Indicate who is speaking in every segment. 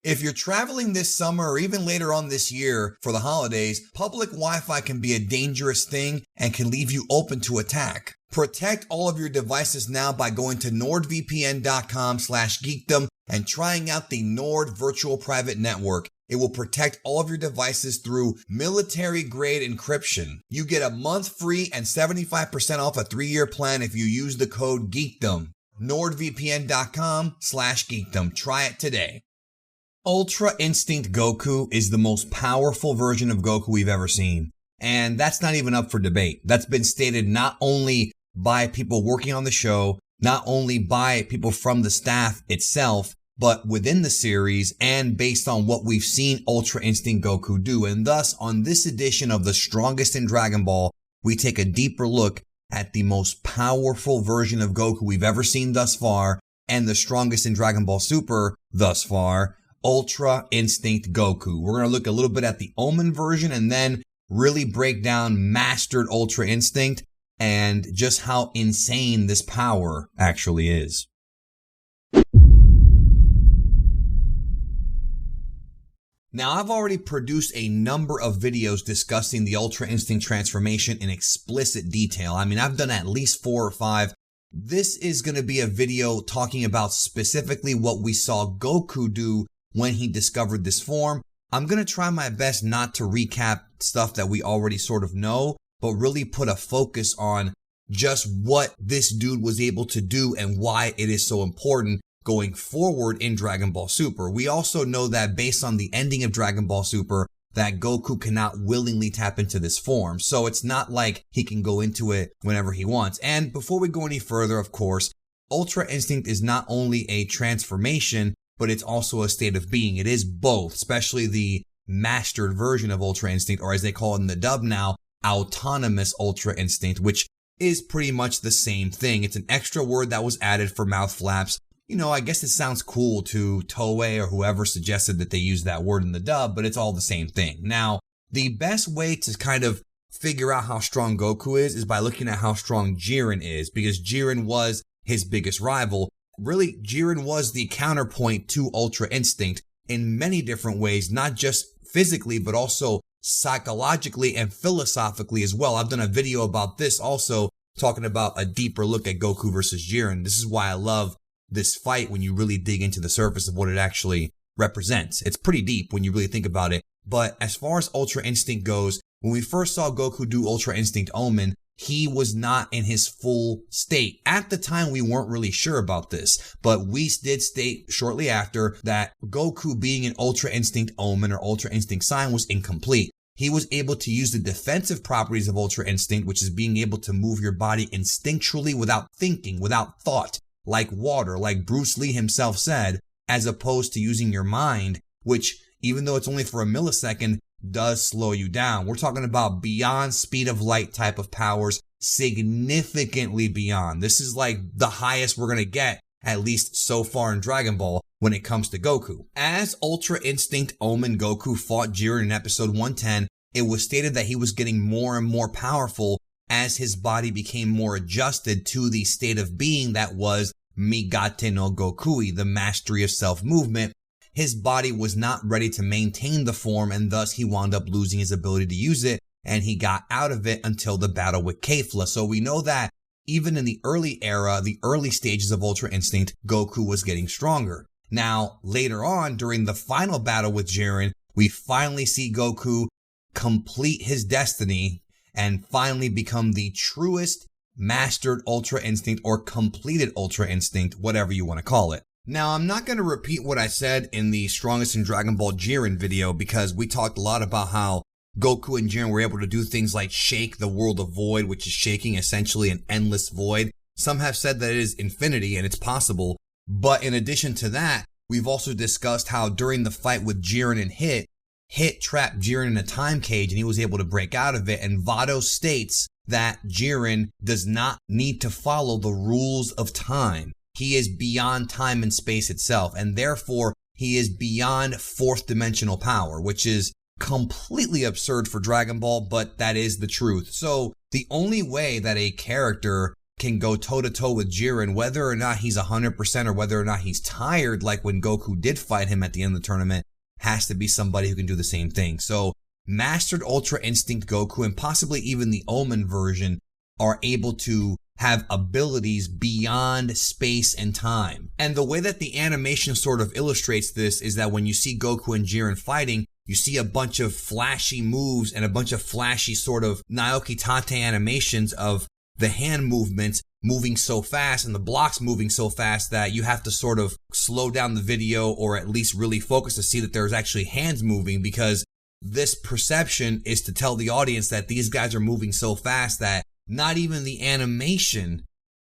Speaker 1: If you're traveling this summer or even later on this year for the holidays, public Wi-Fi can be a dangerous thing and can leave you open to attack. Protect all of your devices now by going to nordvpn.com/geekdom and trying out the Nord Virtual Private Network. It will protect all of your devices through military-grade encryption. You get a month free and 75% off a 3-year plan if you use the code GEEKDOM. nordvpn.com/geekdom. Try it today. Ultra Instinct Goku is the most powerful version of Goku we've ever seen. And that's not even up for debate. That's been stated not only by people working on the show, not only by people from the staff itself, but within the series and based on what we've seen Ultra Instinct Goku do. And thus, on this edition of The Strongest in Dragon Ball, we take a deeper look at the most powerful version of Goku we've ever seen thus far and the strongest in Dragon Ball Super thus far, Ultra Instinct Goku. We're going to look a little bit at the Omen version and then really break down Mastered Ultra Instinct and just how insane this power actually is. Now, I've already produced a number of videos discussing the Ultra Instinct transformation in explicit detail. I mean, I've done at least 4 or 5. This is going to be a video talking about specifically what we saw Goku do when he discovered this form. I'm going to try my best not to recap stuff that we already sort of know, but really put a focus on just what this dude was able to do and why it is so important going forward in Dragon Ball Super. We also know that based on the ending of Dragon Ball Super, that Goku cannot willingly tap into this form. So it's not like he can go into it whenever he wants. And before we go any further, of course, Ultra Instinct is not only a transformation, but it's also a state of being. It is both, especially the mastered version of Ultra Instinct, or as they call it in the dub now, Autonomous Ultra Instinct, which is pretty much the same thing. It's an extra word that was added for mouth flaps. You know, I guess it sounds cool to Toei or whoever suggested that they use that word in the dub, but it's all the same thing. Now, the best way to kind of figure out how strong Goku is by looking at how strong Jiren is, because Jiren was his biggest rival. Really, Jiren was the counterpoint to Ultra Instinct in many different ways, not just physically, but also psychologically and philosophically as well. I've done a video about this also, talking about a deeper look at Goku versus Jiren. This is why I love this fight when you really dig into the surface of what it actually represents. It's pretty deep when you really think about it. But as far as Ultra Instinct goes, when we first saw Goku do Ultra Instinct Omen, he was not in his full state. At the time, we weren't really sure about this, but we did state shortly after that Goku being an Ultra Instinct Omen or Ultra Instinct Sign was incomplete. He was able to use the defensive properties of Ultra Instinct, which is being able to move your body instinctually without thinking, without thought, like water, like Bruce Lee himself said, as opposed to using your mind, which, even though it's only for a millisecond, does slow you down. We're talking about beyond speed of light type of powers, significantly beyond. This is like the highest we're going to get, at least so far in Dragon Ball, when it comes to Goku. As Ultra Instinct Omen Goku fought Jiren in episode 110, it was stated that he was getting more and more powerful as his body became more adjusted to the state of being that was Migate no Gokui, the mastery of self-movement. His body was not ready to maintain the form, and thus he wound up losing his ability to use it, and he got out of it until the battle with Kefla. So we know that even in the early era, the early stages of Ultra Instinct, Goku was getting stronger. Now, later on, during the final battle with Jiren, we finally see Goku complete his destiny and finally become the truest mastered Ultra Instinct or completed Ultra Instinct, whatever you want to call it. Now, I'm not going to repeat what I said in the Strongest in Dragon Ball Jiren video because we talked a lot about how Goku and Jiren were able to do things like shake the world of void, which is shaking essentially an endless void. Some have said that it is infinity and it's possible. But in addition to that, we've also discussed how during the fight with Jiren and Hit trapped Jiren in a time cage and he was able to break out of it. And Vado states that Jiren does not need to follow the rules of time. He is beyond time and space itself, and therefore he is beyond fourth dimensional power, which is completely absurd for Dragon Ball, but that is the truth. So the only way that a character can go toe-to-toe with Jiren, whether or not he's 100% or whether or not he's tired, like when Goku did fight him at the end of the tournament, has to be somebody who can do the same thing. So Mastered Ultra Instinct Goku and possibly even the Omen version are able to have abilities beyond space and time. And the way that the animation sort of illustrates this is that when you see Goku and Jiren fighting, you see a bunch of flashy moves and a bunch of flashy sort of Naoki Tate animations of the hand movements moving so fast and the blocks moving so fast that you have to sort of slow down the video or at least really focus to see that there's actually hands moving, because this perception is to tell the audience that these guys are moving so fast that not even the animation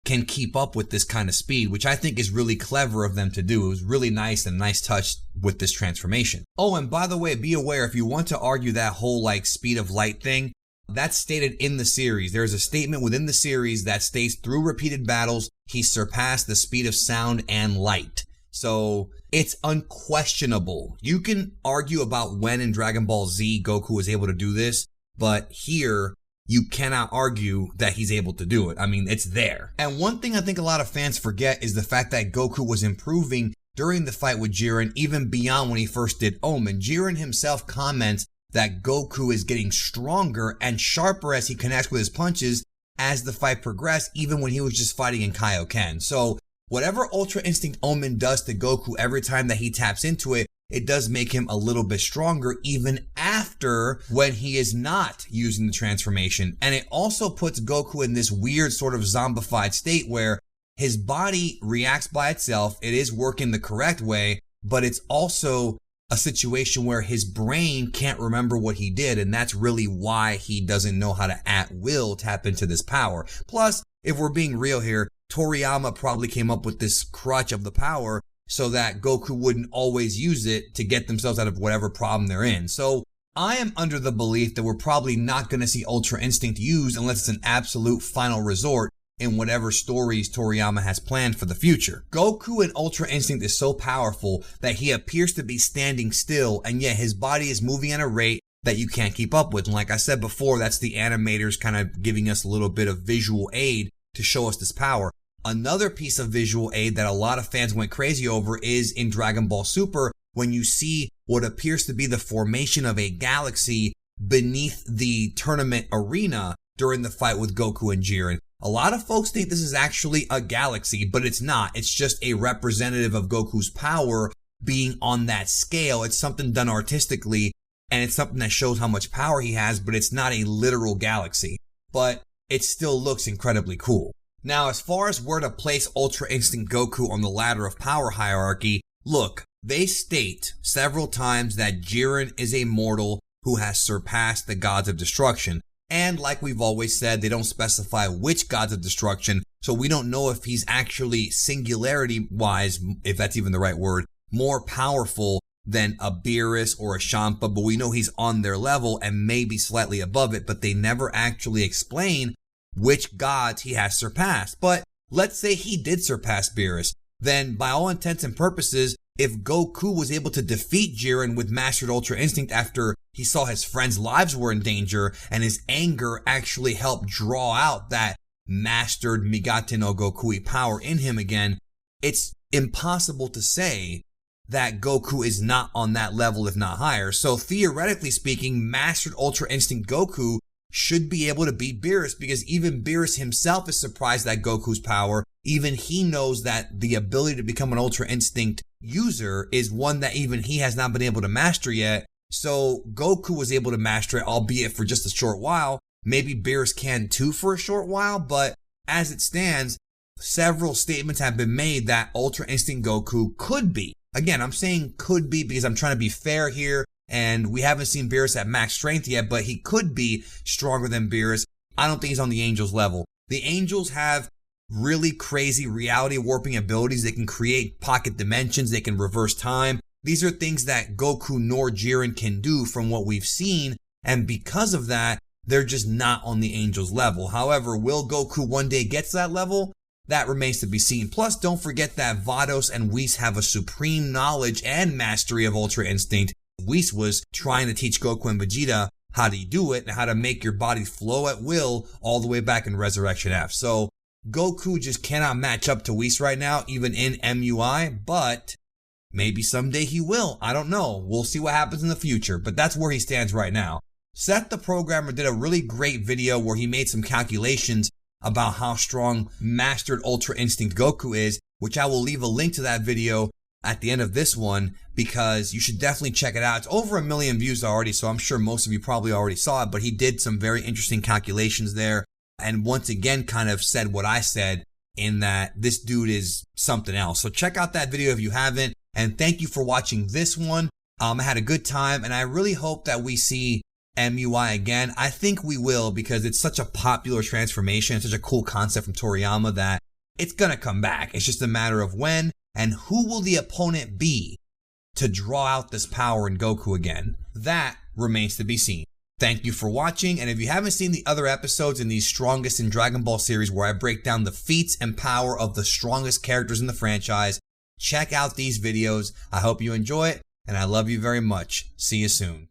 Speaker 1: can keep up with this kind of speed, which I think is really clever of them to do. It was really nice and a nice touch with this transformation. Oh, and by the way, be aware, if you want to argue that whole like speed of light thing, that's stated in the series. There's a statement within the series that states through repeated battles, he surpassed the speed of sound and light. So it's unquestionable. You can argue about when in Dragon Ball Z Goku was able to do this, but here you cannot argue that he's able to do it. I mean, it's there. And one thing I think a lot of fans forget is the fact that Goku was improving during the fight with Jiren, even beyond when he first did Omen. Jiren himself comments that Goku is getting stronger and sharper as he connects with his punches as the fight progressed, even when he was just fighting in Kaioken. So whatever Ultra Instinct Omen does to Goku every time that he taps into it, it does make him a little bit stronger even after when he is not using the transformation. And it also puts Goku in this weird sort of zombified state where his body reacts by itself. It is working the correct way, but it's also a situation where his brain can't remember what he did. And that's really why he doesn't know how to at will tap into this power. Plus, if we're being real here, Toriyama probably came up with this crutch of the power so that Goku wouldn't always use it to get themselves out of whatever problem they're in. So I am under the belief that we're probably not going to see Ultra Instinct used unless it's an absolute final resort in whatever stories Toriyama has planned for the future. Goku in Ultra Instinct is so powerful that he appears to be standing still, and yet his body is moving at a rate that you can't keep up with. And like I said before, that's the animators kind of giving us a little bit of visual aid to show us this power. Another piece of visual aid that a lot of fans went crazy over is in Dragon Ball Super, when you see what appears to be the formation of a galaxy beneath the tournament arena during the fight with Goku and Jiren. A lot of folks think this is actually a galaxy, but it's not. It's just a representative of Goku's power being on that scale. It's something done artistically, and it's something that shows how much power he has, but it's not a literal galaxy. But it still looks incredibly cool. Now, as far as where to place Ultra Instinct Goku on the ladder of power hierarchy, look, they state several times that Jiren is a mortal who has surpassed the gods of destruction. And like we've always said, they don't specify which gods of destruction, so we don't know if he's actually singularity-wise, if that's even the right word, more powerful than a Beerus or a Champa, but we know he's on their level and maybe slightly above it, but they never actually explain which gods he has surpassed. But let's say he did surpass Beerus, then by all intents and purposes, if Goku was able to defeat Jiren with Mastered Ultra Instinct after he saw his friends' lives were in danger and his anger actually helped draw out that mastered Migate no Gokui power in him again, it's impossible to say that Goku is not on that level, if not higher. So theoretically speaking, Mastered Ultra Instinct Goku should be able to beat Beerus, because even Beerus himself is surprised at Goku's power. Even he knows that the ability to become an Ultra Instinct user is one that even he has not been able to master yet. So Goku was able to master it, albeit for just a short while. Maybe Beerus can too for a short while, but as it stands, several statements have been made that Ultra Instinct Goku could be. Again, I'm saying could be because I'm trying to be fair here, and we haven't seen Beerus at max strength yet, but he could be stronger than Beerus. I don't think he's on the Angels level. The Angels have really crazy reality warping abilities. They can create pocket dimensions. They can reverse time. These are things that Goku nor Jiren can do from what we've seen, and because of that, they're just not on the Angels level. However, will Goku one day get to that level? That remains to be seen. Plus, don't forget that Vados and Whis have a supreme knowledge and mastery of Ultra Instinct. Whis was trying to teach Goku and Vegeta how to do it and how to make your body flow at will all the way back in Resurrection F. So Goku just cannot match up to Whis right now, even in MUI, but maybe someday he will. I don't know. We'll see what happens in the future, but that's where he stands right now. Seth the Programmer did a really great video where he made some calculations about how strong Mastered Ultra Instinct Goku is, which I will leave a link to that video at the end of this one because you should definitely check it out. It's over 1 million views already, so I'm sure most of you probably already saw it, but he did some very interesting calculations there and once again kind of said what I said in that this dude is something else. So check out that video if you haven't, and thank you for watching this one. I had a good time, and I really hope that we see MUI again. I think we will because it's such a popular transformation. It's such a cool concept from Toriyama that it's going to come back. It's just a matter of when and who will the opponent be to draw out this power in Goku again. That remains to be seen. Thank you for watching, and if you haven't seen the other episodes in these Strongest in Dragon Ball series where I break down the feats and power of the strongest characters in the franchise, check out these videos. I hope you enjoy it, and I love you very much. See you soon.